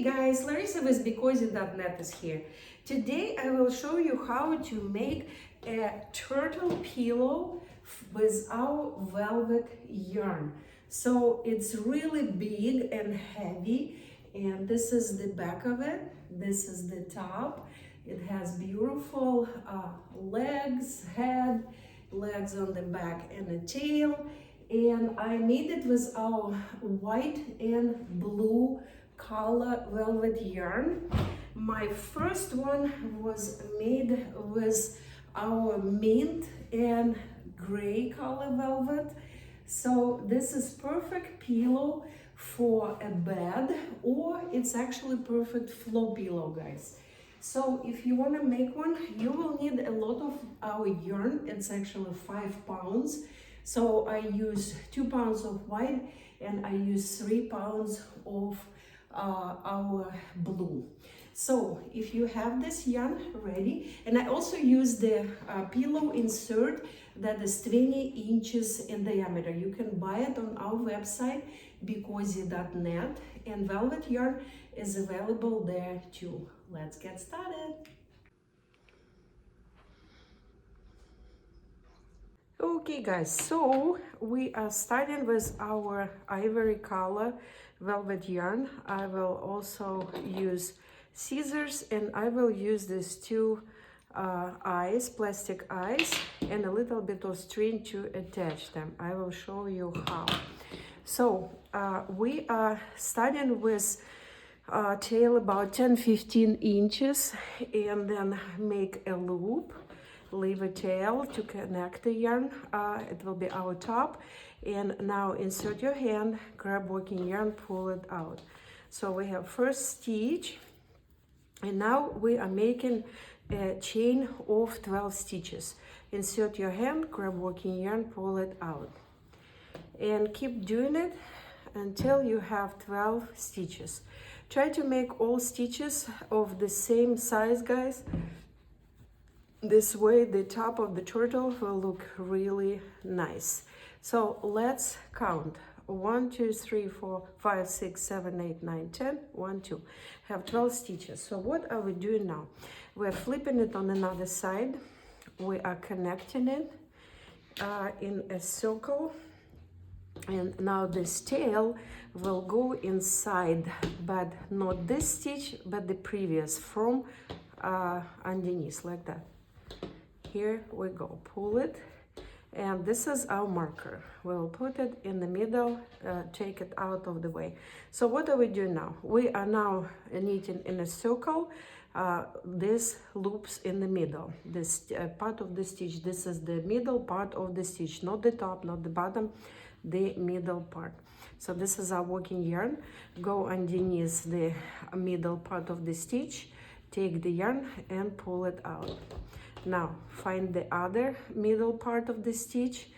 guys, Larissa with BeCozi.net is here. Today I will show you how to make a turtle pillow with our velvet yarn. So it's really big and heavy, and this is the back of it, this is the top. It has beautiful legs, head, legs on the back, and a tail. And I made it with our white and blue color velvet yarn. My first one was made with our mint and gray color velvet. So this is perfect pillow for a bed, or it's actually perfect floor pillow, guys. So if you want to make one, you will need a lot of our yarn. It's actually 5 pounds. So I use 2 pounds of white and I use 3 pounds of our blue. So if you have this yarn ready, and I also use the pillow insert that is 20 inches in diameter. You can buy it on our website, BeCozi.net, and velvet yarn is available there too. Let's get started. Okay guys, so we are starting with our ivory color velvet yarn. I will also use scissors, and I will use these two eyes, plastic eyes, and a little bit of string to attach them. I will show you how. So we are starting with tail about 10-15 inches, and then make a loop, leave a tail to connect the yarn. It will be our top, and now insert your hand, grab working yarn, pull it out. So we have first stitch, and now we are making a chain of 12 stitches. Insert your hand, grab working yarn, pull it out, and keep doing it until you have 12 stitches. Try to make all stitches of the same size, guys. This way the top of the turtle will look really nice. So let's count. 1, 2, 3, 4, 5, 6, 7, 8, 9, 10. 1, 2. Have 12 stitches. So what are we doing now? We're flipping it on another side. We are connecting it in a circle. And now this tail will go inside, but not this stitch, but the previous, from underneath, like that. Here we go, pull it, and this is our marker. We'll put it in the middle, take it out of the way. So what are we doing now? We are now knitting in a circle. This loops in the middle, this part of the stitch. This is the middle part of the stitch, not the top, not the bottom, the middle part. So this is our working yarn. Go underneath the middle part of the stitch, take the yarn and pull it out. Now find the other middle part of the stitch,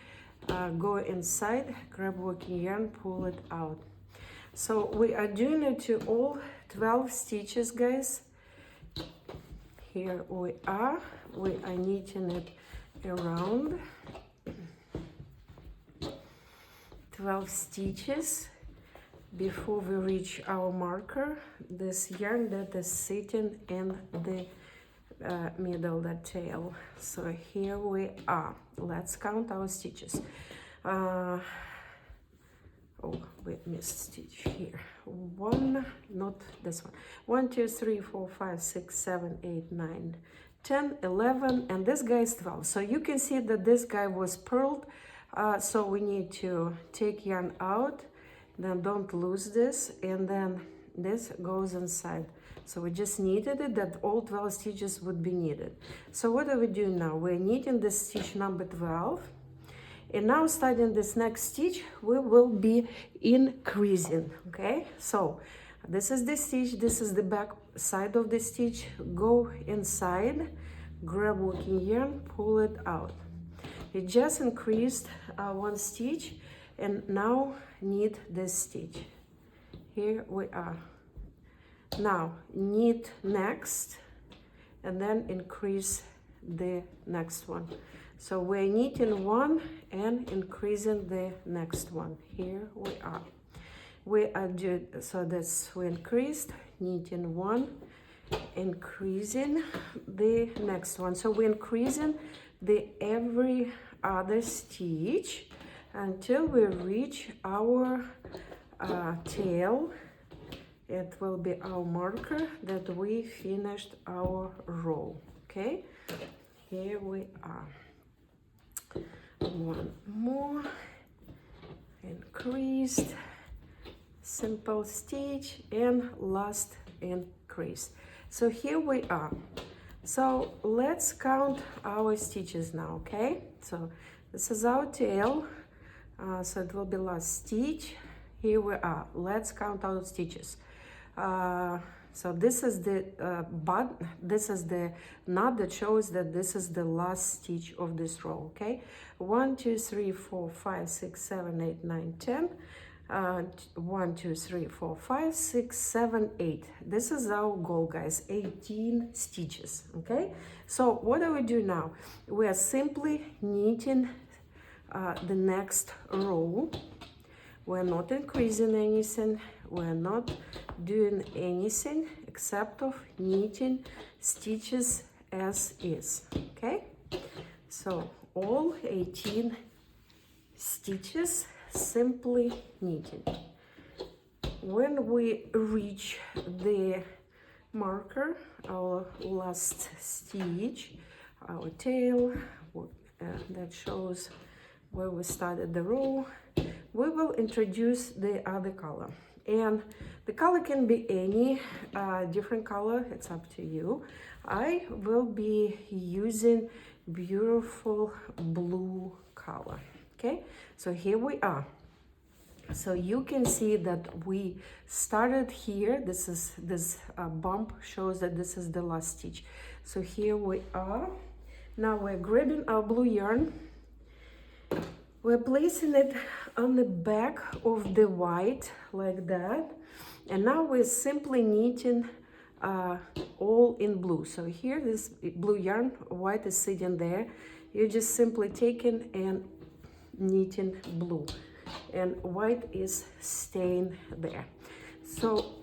go inside, grab working yarn, pull it out. So we are doing it to all 12 stitches, guys. Here we are knitting it around 12 stitches before we reach our marker, this yarn that is sitting in the middle, the tail. So here we are. Let's count our stitches. Oh, we missed stitch here. One, not this one. 1, 2, 3, 4, 5, 6, 7, 8, 9, 10, 11, and this guy is 12. So you can see that this guy was purled. So we need to take yarn out, then don't lose this, and then this goes inside. So we just knitted it, that all 12 stitches would be knitted. So what are we doing now? We're knitting this stitch number 12, and now starting this next stitch, we will be increasing, okay? So this is the stitch, this is the back side of the stitch. Go inside, grab working yarn, pull it out. It just increased one stitch, and now knit this stitch. Here we are. Now knit next, and then increase the next one. So we're knitting one and increasing the next one. Here we are. we are doing, so that's we increased, knitting one, increasing the next one. So we're increasing the every other stitch until we reach our tail. It will be our marker that we finished our row. Okay, here we are. One more, increased, simple stitch, and last increase. So here we are. So let's count our stitches now. Okay, so this is our tail, so it will be last stitch. Here we are. Let's count our stitches. So this is the this is the knot that shows that this is the last stitch of this row. Okay, 1 2 3 4 5 6 7 8 9 10. 1 2 3 4 5 6 7 8. This is our goal, guys. 18 stitches. Okay, so what do we do now? We are simply knitting the next row. We're not increasing anything, we're not doing anything except of knitting stitches as is. Okay, so all 18 stitches, simply knitting. When we reach the marker, our last stitch, our tail, that shows where we started the row, we will introduce the other color. And the color can be any different color, it's up to you. I will be using beautiful blue color. Okay, so here we are. So you can see that we started here. This bump shows that this is the last stitch. So here we are. Now we're grabbing our blue yarn. We're placing it on the back of the white like that. And now we're simply knitting all in blue. So here this blue yarn, white is sitting there. You're just simply taking and knitting blue. And white is staying there. So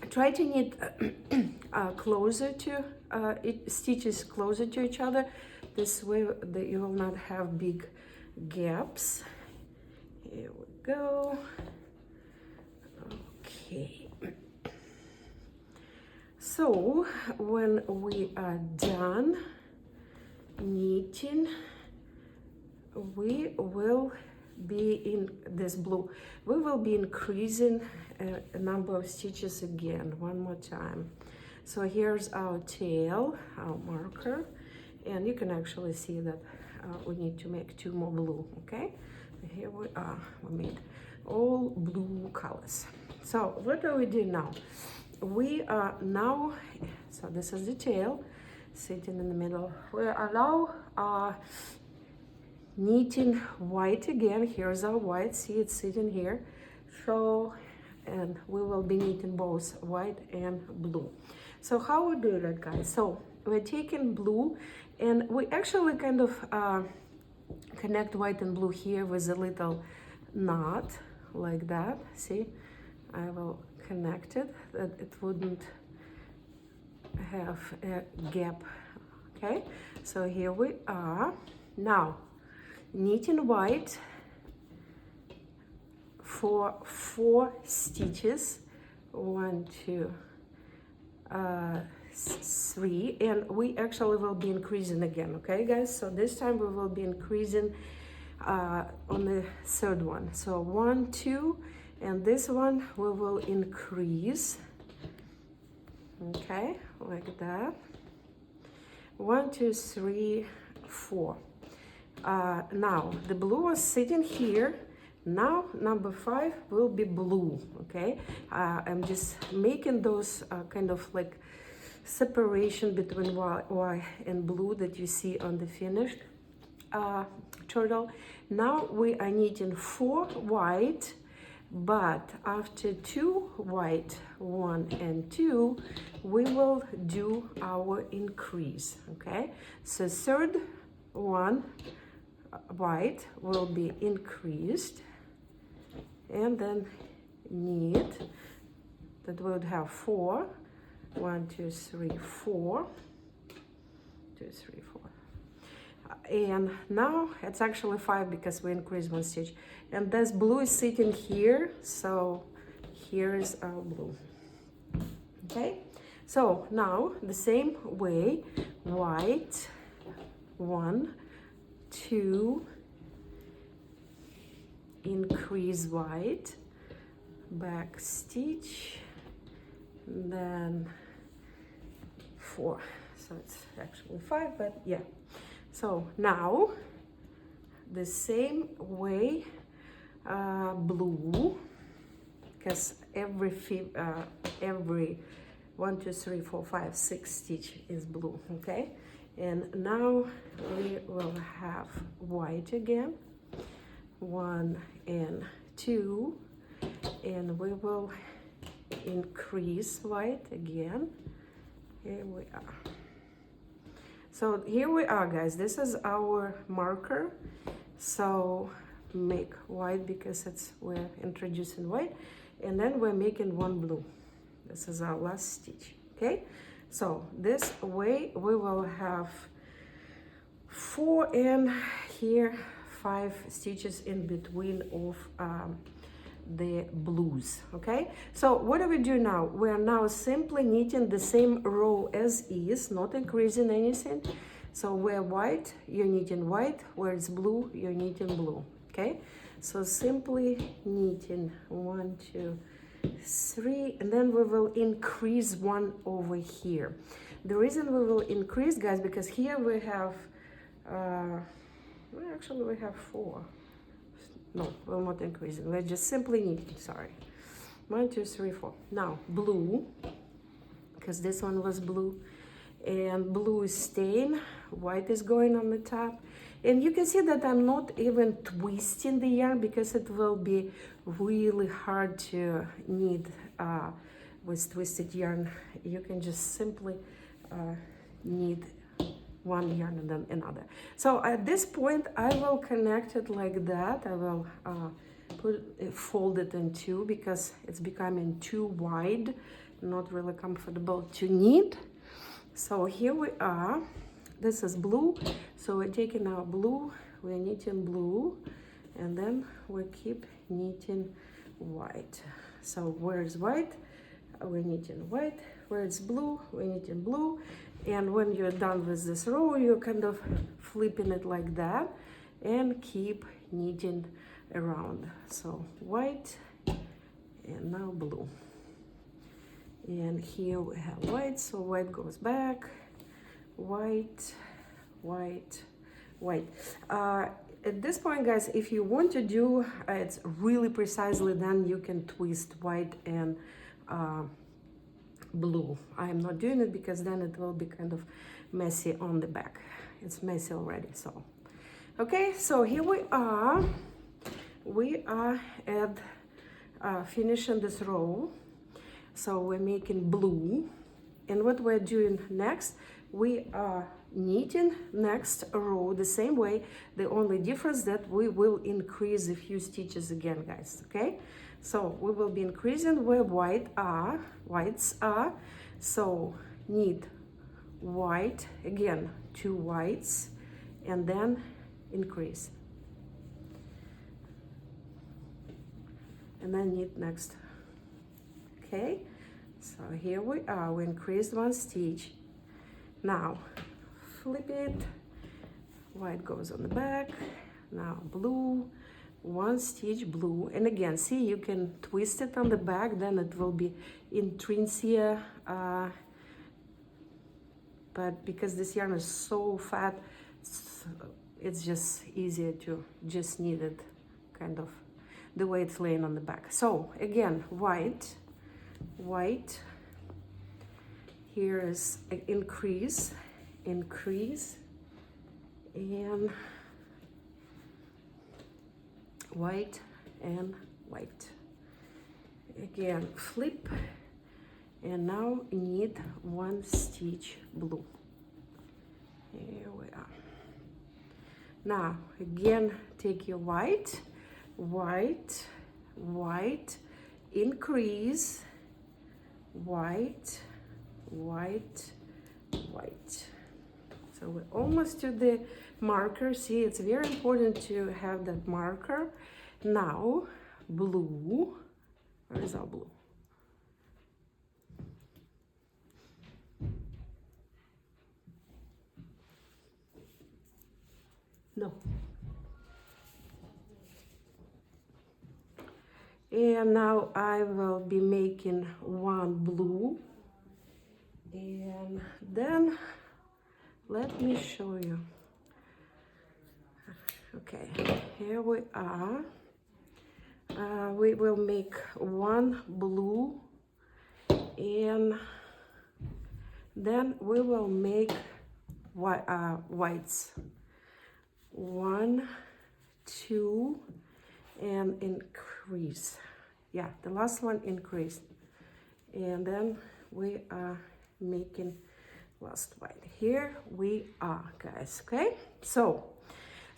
try to knit closer to stitches closer to each other. This way that you will not have big gaps. Here we go. Okay. So when we are done knitting, we will be in this blue. We will be increasing a number of stitches again, one more time. So here's our tail, our marker, and you can actually see that we need to make 2 more blue. Okay, here we are. We made all blue colors. So what do we do now? We are now, so this is the tail sitting in the middle. We are now knitting white again. Here's our white, see it's sitting here. So, and we will be knitting both white and blue. So how we do that, guys? So we're taking blue and we actually kind of connect white and blue here with a little knot like that. See, I will connect it that it wouldn't have a gap. Okay, so here we are now knitting white for 4 stitches, 1 2 3, and we actually will be increasing again. Okay guys, so this time we will be increasing on the 3rd one. So 1 2, and this one we will increase, okay, like that. 1 2 3 4. Now the blue was sitting here. Now number 5 will be blue. Okay, I'm just making those kind of like separation between white and blue that you see on the finished turtle. Now we are knitting 4 white, but after 2 white, 1 and 2, we will do our increase. Okay, so 3rd one white will be increased, and then knit. That would have 4. 1, 2, 3, 4. 2, 3, 4. And now it's actually 5 because we increased 1 stitch. And this blue is sitting here, so here is our blue. Okay, so now the same way, white, 1, 2, increase white, back stitch, then 4. So it's actually 5, but yeah. So now the same way, blue, because every 1, 2, 3, 4, 5, 6 stitch is blue. Okay, and now we will have white again, 1 and 2, and we will increase white again. Here we are. So here we are, guys. This is our marker. So make white because we're introducing white, and then we're making 1 blue. This is our last stitch. Okay, so this way we will have 4 and here 5 stitches in between of the blues. Okay, so what do we do now? We are now simply knitting the same row as is, not increasing anything. So where white, you're knitting white. Where it's blue, you're knitting blue. Okay, so simply knitting 1, 2, 3, and then we will increase 1 over here. The reason we will increase, guys, because here we have actually we have 4. No, we're not increasing. We're just simply knitting. Sorry. 1, 2, 3, 4. Now blue, because this one was blue, and blue is staying. White is going on the top, and you can see that I'm not even twisting the yarn because it will be really hard to knit with twisted yarn. You can just simply knit one yarn and then another. So at this point I will connect it like that. I will fold it in 2 because it's becoming too wide, not really comfortable to knit. So here we are. This is blue, so we're taking our blue, we're knitting blue, and then we keep knitting white. So where is white, we're knitting white. Where it's blue, we're knitting blue. And when you're done with this row, you're kind of flipping it like that and keep knitting around. So white and now blue. And here we have white, so white goes back, white, white, white. At this point, guys, if you want to do it really precisely, then you can twist white and blue. I am not doing it because then it will be kind of messy on the back. It's messy already. So okay, so here we are at finishing this row. So we're making blue, and what we're doing next, we are knitting next row the same way. The only difference that we will increase a few stitches again, guys. Okay, so we will be increasing where whites are. So knit white again, 2 whites, and then increase, and then knit next. Okay, so here we are, we increased 1 stitch. Now flip it, white goes on the back, now blue, 1 stitch blue, and again, see, you can twist it on the back, then it will be intrinsic, but because this yarn is so fat, it's just easier to just knit it kind of the way it's laying on the back. So again, white, white, here is increase, increase, and white and white. Again, flip, and now knit 1 stitch blue. Here we are. Now again, take your white, white, white, increase, white, white, white. So we're almost to the marker. See, it's very important to have that marker. Now, blue. Where is our blue? No. And now I will be making one blue. And then let me show you. Okay, here we are. We will make one blue, and then we will make whites. 1, 2, and increase. Yeah, the last one increase. And then we are making last white. Here we are, guys, okay? So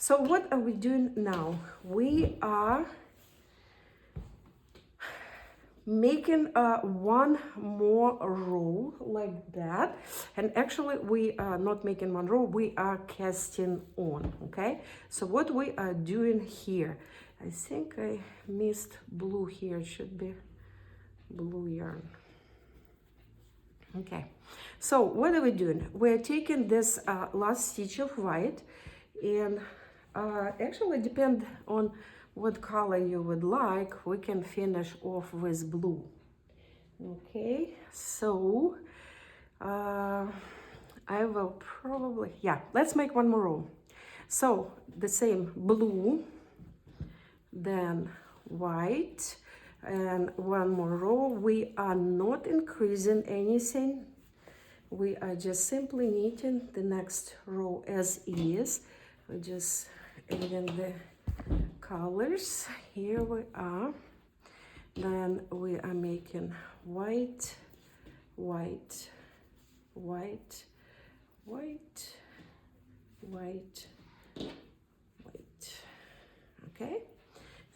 what are we doing now? We are making one more row like that, and actually we are not making one row, we are casting on. Okay, so what we are doing here, I think I missed blue here. It should be blue yarn. Okay, so what are we doing? We're taking this last stitch of white, and actually depend on what color you would like, we can finish off with blue. Okay, so I will probably, yeah, let's make one more row. So the same blue, then white, and one more row. We are not increasing anything. We are just simply knitting the next row as is. We're just adding the colors. Here we are. Then we are making white, white, white, white, white, white. Okay,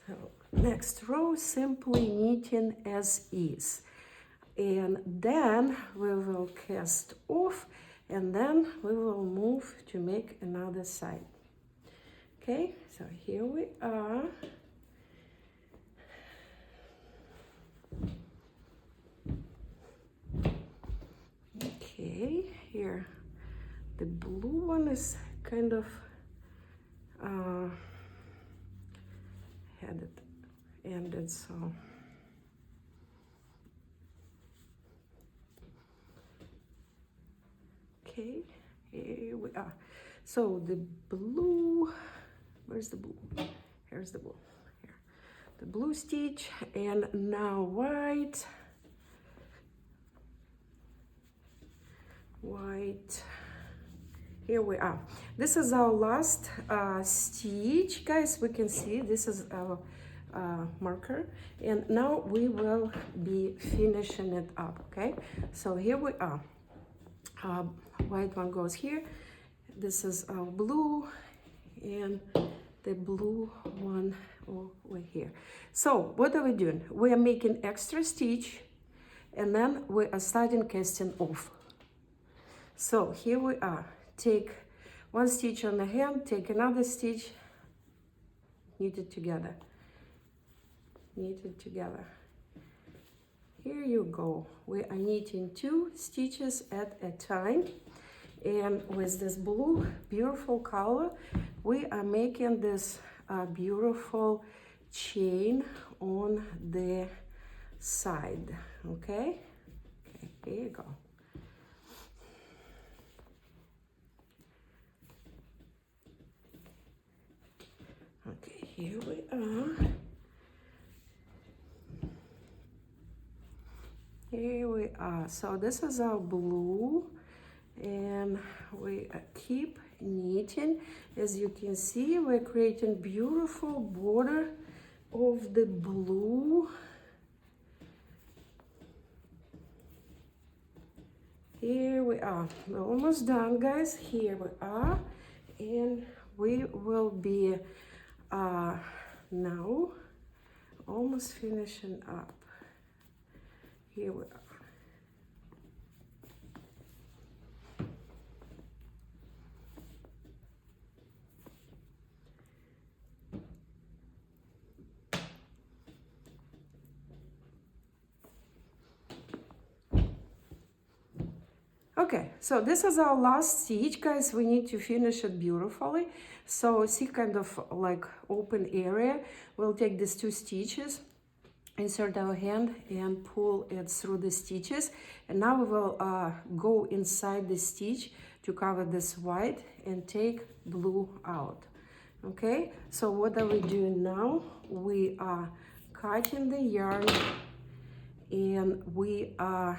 so next row, simply knitting as is, and then we will cast off, and then we will move to make another side. Okay, so here we are. Okay, here the blue one is kind of had it ended, so okay, here we are. So the blue, where's the blue? Here's the blue. Here, the blue stitch, and now white, white. Here we are. This is our last stitch, guys. We can see this is our marker, and now we will be finishing it up. Okay, so here we are. White one goes here. This is our blue, and the blue one over here. So what are we doing? We are making extra stitch, and then we are starting casting off. So here we are. Take one stitch on the hand, take another stitch, knit it together, knit it together. Here you go. We are knitting 2 stitches at a time, and with this blue beautiful color we are making this beautiful chain on the side. Okay, here you go. Okay, here we are. Here we are. So this is our blue, and we keep knitting. As you can see, we're creating beautiful border of the blue. Here we are. We're almost done, guys. Here we are, and we will be now almost finishing up. here we are. Okay, so this is our last stitch, guys. We need to finish it beautifully. So see, kind of like open area. We'll take these 2 stitches, insert our hand and pull it through the stitches. And now we will go inside the stitch to cover this white and take blue out. Okay, so what are we doing now? We are cutting the yarn and we are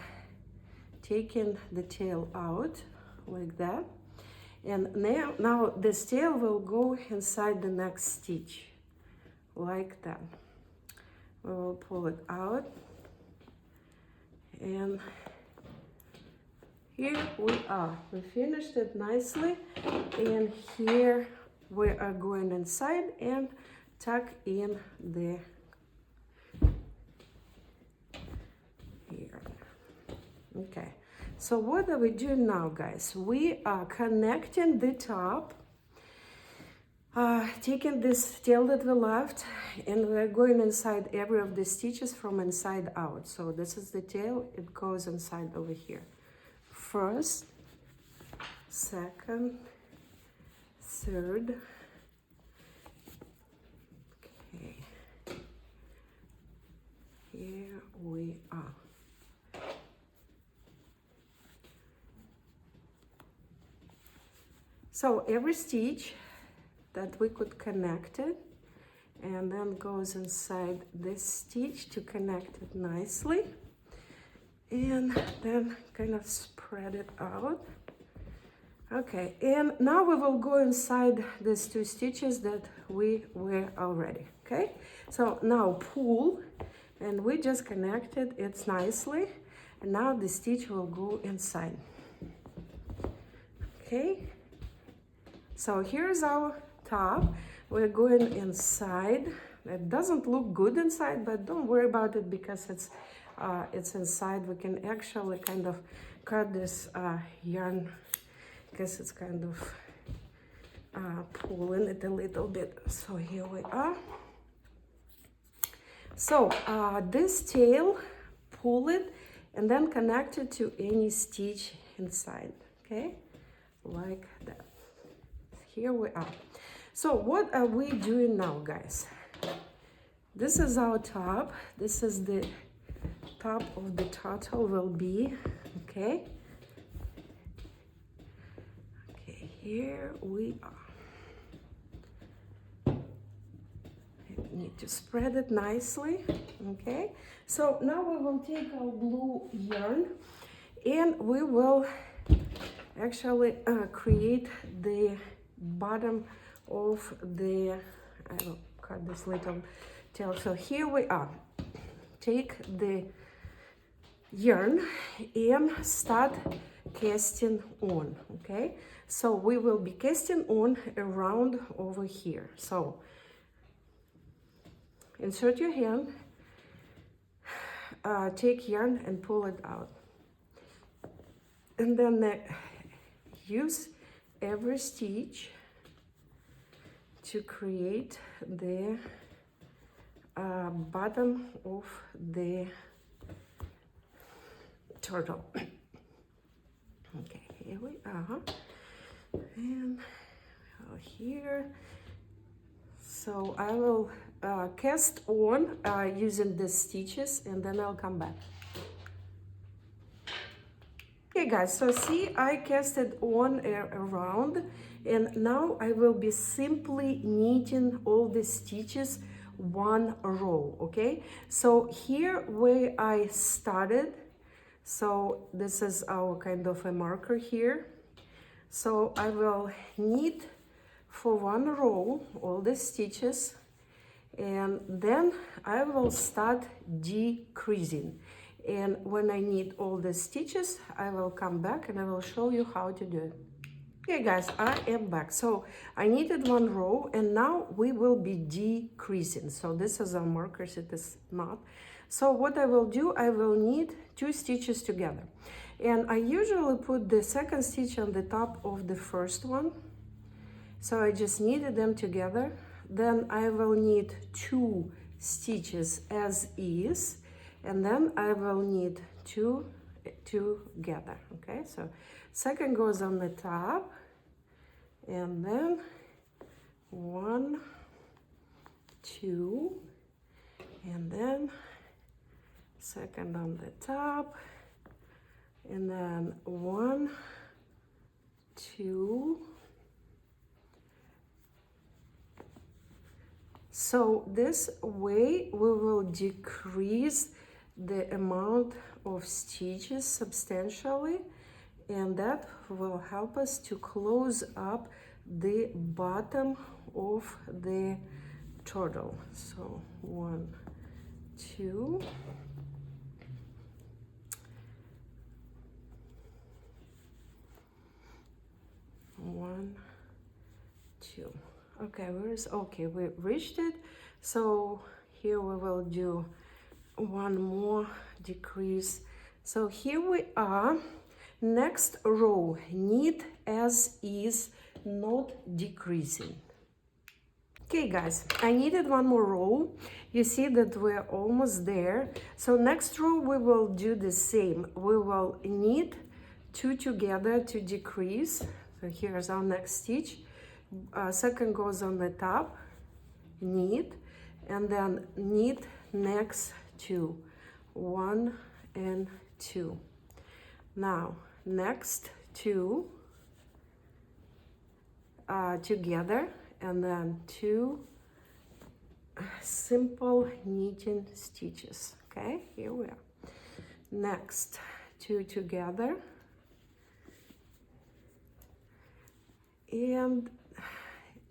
taking the tail out like that, and now this tail will go inside the next stitch like that. We will pull it out, and here we are. We finished it nicely, and here we are going inside and tuck in the here. Okay, so what are we doing now, guys? We are connecting the top, taking this tail that we left, and we're going inside every of the stitches from inside out. So this is the tail, it goes inside over here. First, second, third. Okay, here we are. So every stitch that we could connect it, and then goes inside this stitch to connect it nicely, and then kind of spread it out. Okay, and now we will go inside these 2 stitches that we were already. Okay, so now pull, and we just connected it nicely, and now the stitch will go inside. Okay, so here's our top. We're going inside. It doesn't look good inside, but don't worry about it because it's inside. We can actually kind of cut this yarn because it's kind of pulling it a little bit. So here we are. So this tail, pull it and then connect it to any stitch inside. Okay, like that. Here we are. So what are we doing now, guys? This is our top. This is the top of the turtle will be. Okay. Okay, here we are. I need to spread it nicely. Okay. So now we will take our blue yarn and we will actually create the bottom of the, I will cut this little tail. So here we are. Take the yarn and start casting on. Okay, so we will be casting on around over here. So insert your hand, take yarn and pull it out, and then use every stitch to create the bottom of the turtle. Okay, here we are, and here. So I will cast on using the stitches, and then I'll come back. Okay guys, so see, I casted on around, and now I will be simply knitting all the stitches one row. Okay, so here where I started, so this is our kind of a marker here. So I will knit for one row all the stitches, and then I will start decreasing. And when I knit all the stitches, I will come back and I will show you how to do it. Okay guys, I am back. So I knitted one row, and now we will be decreasing. So this is our markers, it is not. So what I will do, I will knit 2 stitches together. And I usually put the second stitch on the top of the first one. So I just knitted them together. Then I will knit 2 stitches as is, and then I will knit 2 together. Okay, so second goes on the top, and then 1, 2, and then second on the top, and then 1, 2. So this way we will decrease the amount of stitches substantially, and that will help us to close up the bottom of the turtle. So 1, 2. 1, 2. Okay, okay, we reached it. So here we will do one more decrease. So here we are. Next row, knit as is, not decreasing. Okay guys, I needed one more row. You see that we're almost there. So next row we will do the same. We will knit 2 together to decrease. So here's our next stitch. Second goes on the top, knit, and then knit next 2, 1 and 2. Now next 2 together, and then 2 simple knitting stitches. Okay, here we are. Next 2 together, and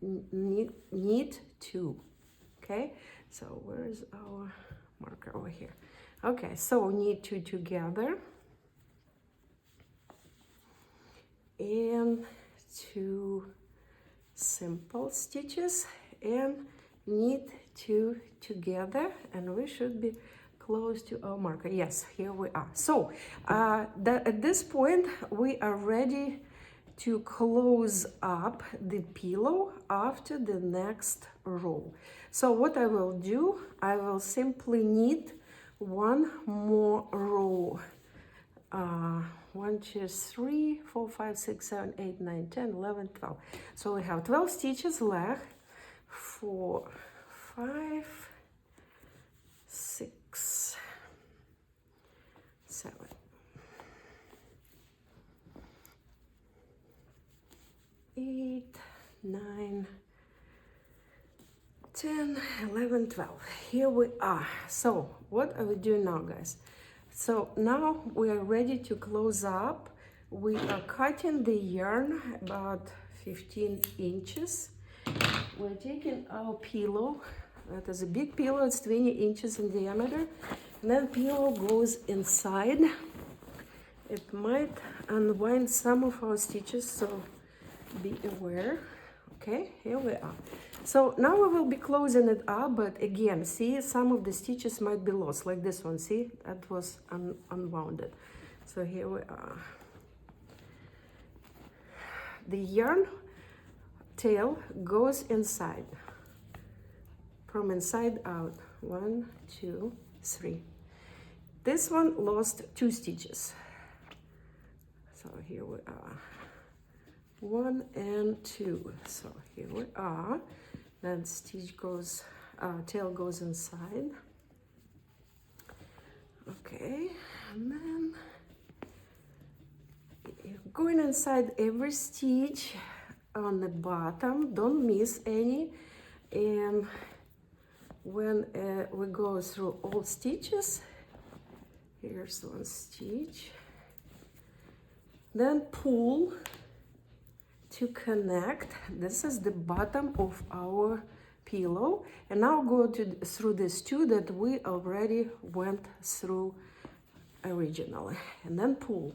knit 2. Okay, so where's our marker? Over here. Okay, so knit 2 together, and 2 simple stitches, and knit 2 together, and we should be close to our marker. Yes, here we are. So at this point we are ready to close up the pillow after the next row. So what I will do, I will simply knit one more row. 1, 2, 3, 4, 5, 6, 7, 8, 9, 10, 11, 12. So we have 12 stitches left. 4, 5, 6, 7. 8, 9, 10, 11, 12. Here we are. So what are we doing now, guys? So now we are ready to close up. We are cutting the yarn about 15 inches. We're taking our pillow. That is a big pillow. It's 20 inches in diameter. And then pillow goes inside. It might unwind some of our stitches, so be aware. Okay, here we are. So now we will be closing it up, but again, see, some of the stitches might be lost, like this one. See, that was unwounded. So here we are. The yarn tail goes inside, from inside out. 1, 2, 3. This one lost 2 stitches. So here we are. 1 and 2. So here we are. Then stitch goes, tail goes inside. Okay, and then going inside every stitch on the bottom. Don't miss any. And when we go through all stitches, here's one stitch. Then pull to connect. This is the bottom of our pillow, and now go through these 2 that we already went through originally, and then pull.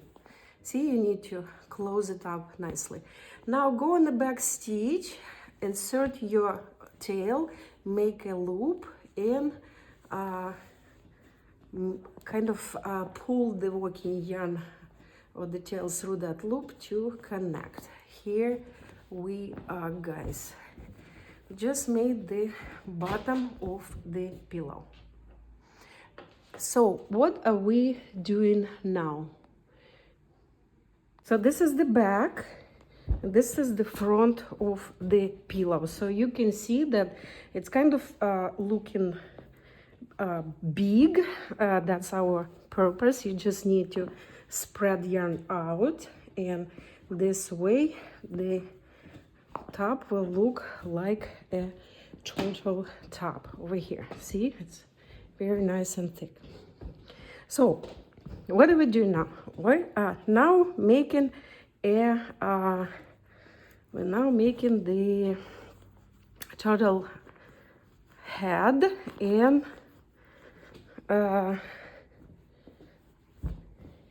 See, you need to close it up nicely. Now go in the back stitch, insert your tail, make a loop, and kind of pull the working yarn or the tail through that loop to connect. Here we are, guys. Just made the bottom of the pillow. So what are we doing now? So this is the back, this is the front of the pillow. So you can see that it's kind of looking big. That's our purpose. You just need to spread yarn out, and this way the top will look like a total top over here. See, it's very nice and thick. So what do we do now? We are now making a we're now making the turtle head and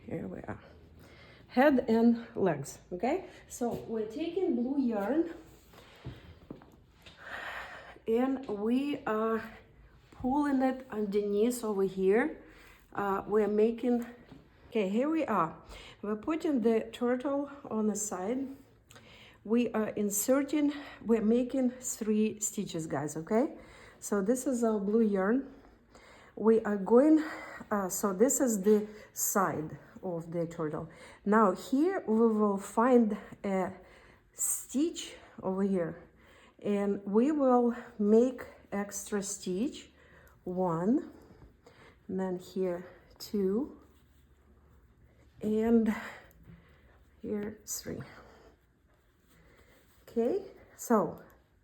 here we are, head and legs. Okay, so we're taking blue yarn and we are pulling it underneath over here. We're making, okay, here we are. We're putting the turtle on the side. We are inserting, we're making 3 stitches, guys, okay? So this is our blue yarn. We are going, so this is the side of the turtle. Now here we will find a stitch over here, and we will make extra stitch, 1, and then here 2, and here 3. Okay, so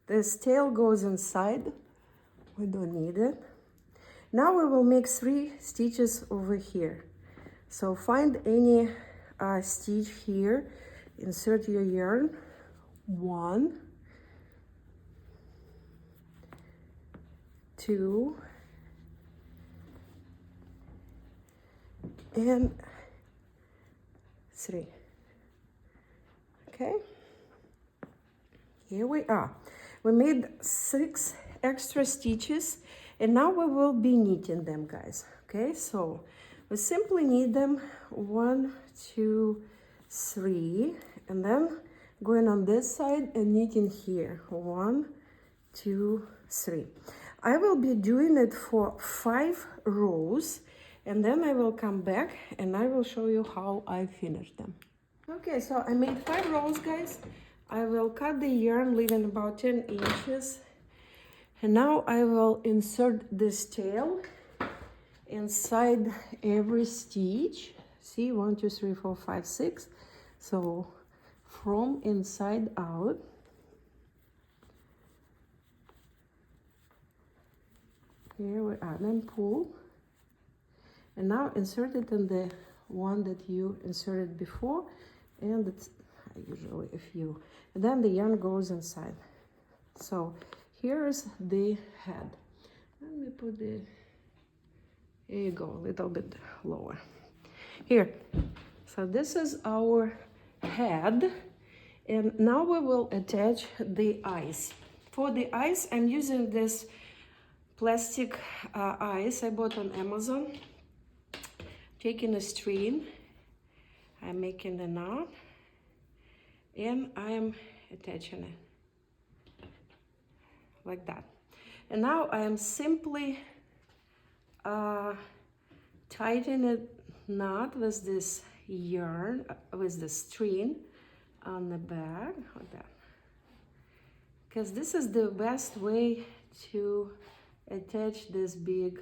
this tail goes inside, we don't need it. Now we will make 3 stitches over here. So find any stitch here, insert your yarn, 1, 2, and 3. Okay, here we are. We made 6 extra stitches, and now we will be knitting them, guys. Okay, so we simply knit them 1, 2, 3, and then going on this side and knitting here 1, 2, 3. I will be doing it for 5 rows, and then I will come back and I will show you how I finish them. Okay, so I made 5 rows, guys. I will cut the yarn, leaving about 10 inches. And now I will insert this tail inside every stitch. See, 1, 2, 3, 4, 5, 6. So from inside out. Here we are, then pull. And now insert it in the one that you inserted before, and it's usually a few. And then the yarn goes inside. So here's the head. Let me put the, here you go, a little bit lower. Here, so this is our head, and now we will attach the eyes. For the eyes, I'm using this plastic eyes I bought on Amazon. Taking a string, I'm making the knot, and I'm attaching it like that. And now I am simply tightening it knot with this yarn, with the string on the back, like that. Because this is the best way to attach this big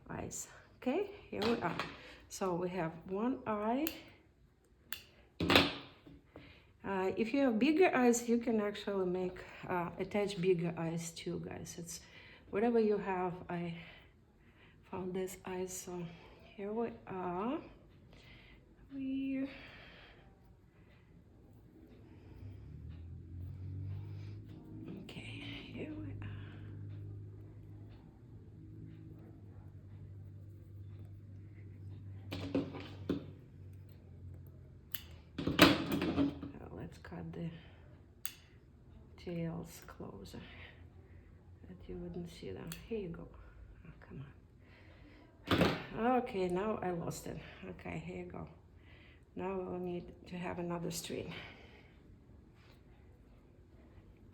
eyes. Okay, here we are. So we have one eye. If you have bigger eyes, you can actually make attach bigger eyes too, guys. It's whatever you have. I found this eyes. So here we are. Okay, here we are. Let's cut the tails closer that you wouldn't see them. Here you go. Oh, come on. Okay, now I lost it. Okay, here you go. Now we'll need to have another string.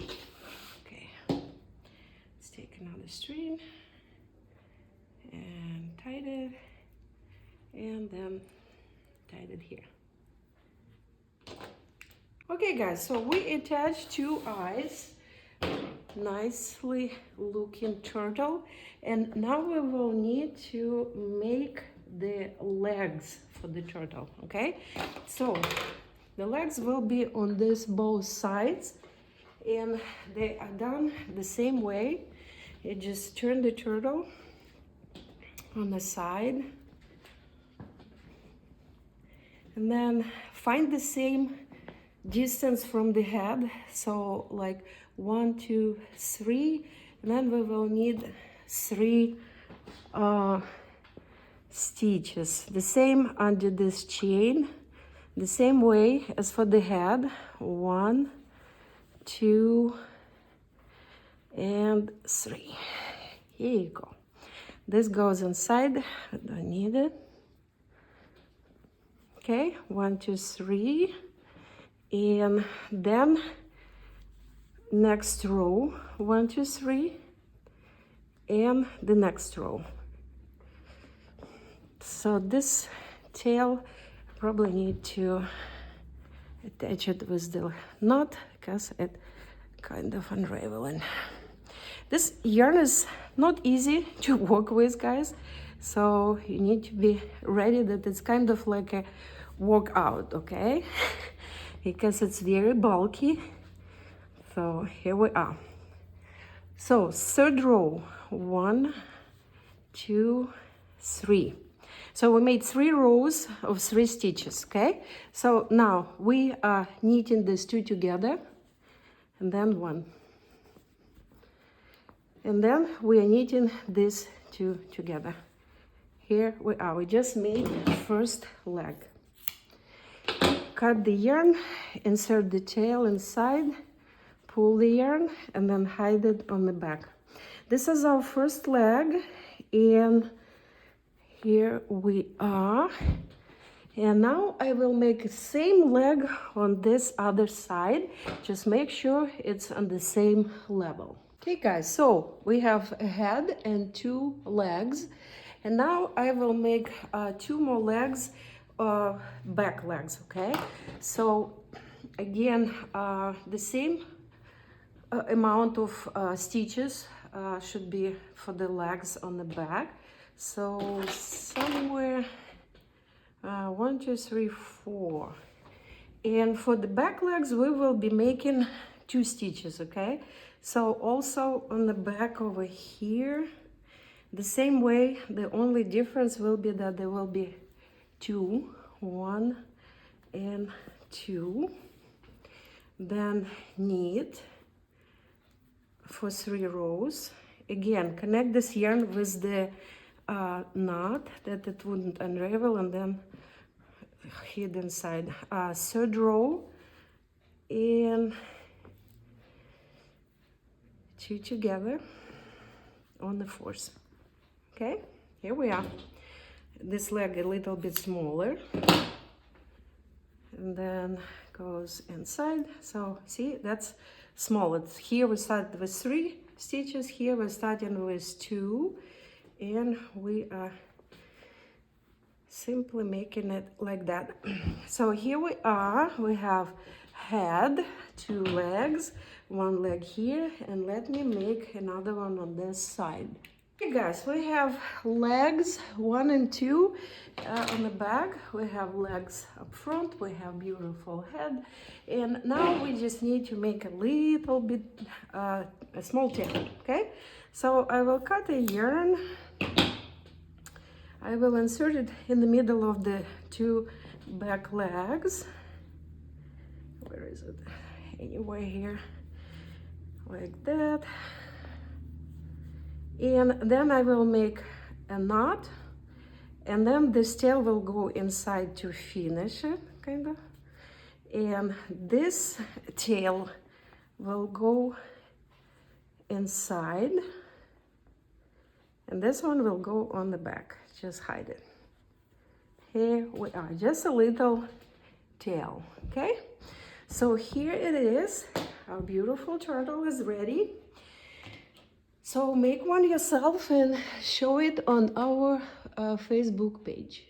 Okay, let's take another string and tie it, and then tie it here. Okay guys, so we attached two eyes, nicely looking turtle, and now we will need to make the legs for the turtle. Okay, so the legs will be on this both sides, and they are done the same way. You just turn the turtle on the side, and then find the same distance from the head, so like 1, 2, 3, and then we will need 3 stitches, the same under this chain, the same way as for the head. 1, 2, and 3. Here you go. This goes inside. I don't need it. Okay, 1, 2, 3. And then next row, 1, 2, 3, and the next row. So this tail probably need to attach it with the knot because it kind of unraveling. This yarn is not easy to work with, guys, so you need to be ready that it's kind of like a workout, okay? Because it's very bulky. So here we are. So third row, 1, 2, 3. So we made 3 rows of 3 stitches, okay? So now we are knitting these 2 together, and then 1. And then we are knitting these 2 together. Here we are. We just made first leg. Cut the yarn, insert the tail inside, pull the yarn, and then hide it on the back. This is our first leg, and here we are. And now I will make the same leg on this other side. Just make sure it's on the same level. Okay guys, so we have a head and 2 legs. And now I will make 2 more legs, back legs, okay? So again, the same amount of stitches should be for the legs on the back. So somewhere 1, 2, 3, 4. And for the back legs we will be making 2 stitches, okay? So also on the back over here, the same way, the only difference will be that there will be 2, 1 and 2. Then knit for 3 rows. Again, connect this yarn with the knot that it wouldn't unravel, and then hid inside. Third row, and 2 together on the 4th. Okay, here we are. This leg a little bit smaller, and then goes inside. So see, that's small. It's here we start with 3 stitches. Here we're starting with 2, and we are simply making it like that. So here we are. We have head, 2 legs, 1 leg here, and let me make another one on this side. Okay guys, we have legs 1 and 2 on the back. We have legs up front. We have beautiful head, and now we just need to make a little bit a small tail. Okay, so I will cut a yarn. I will insert it in the middle of the 2 back legs. Where is it? Anyway, here, like that. And then I will make a knot, and then this tail will go inside to finish it, kind of. And this tail will go inside, and this one will go on the back, just hide it. Here we are, just a little tail, okay? So here it is. Our beautiful turtle is ready. So make one yourself and show it on our Facebook page.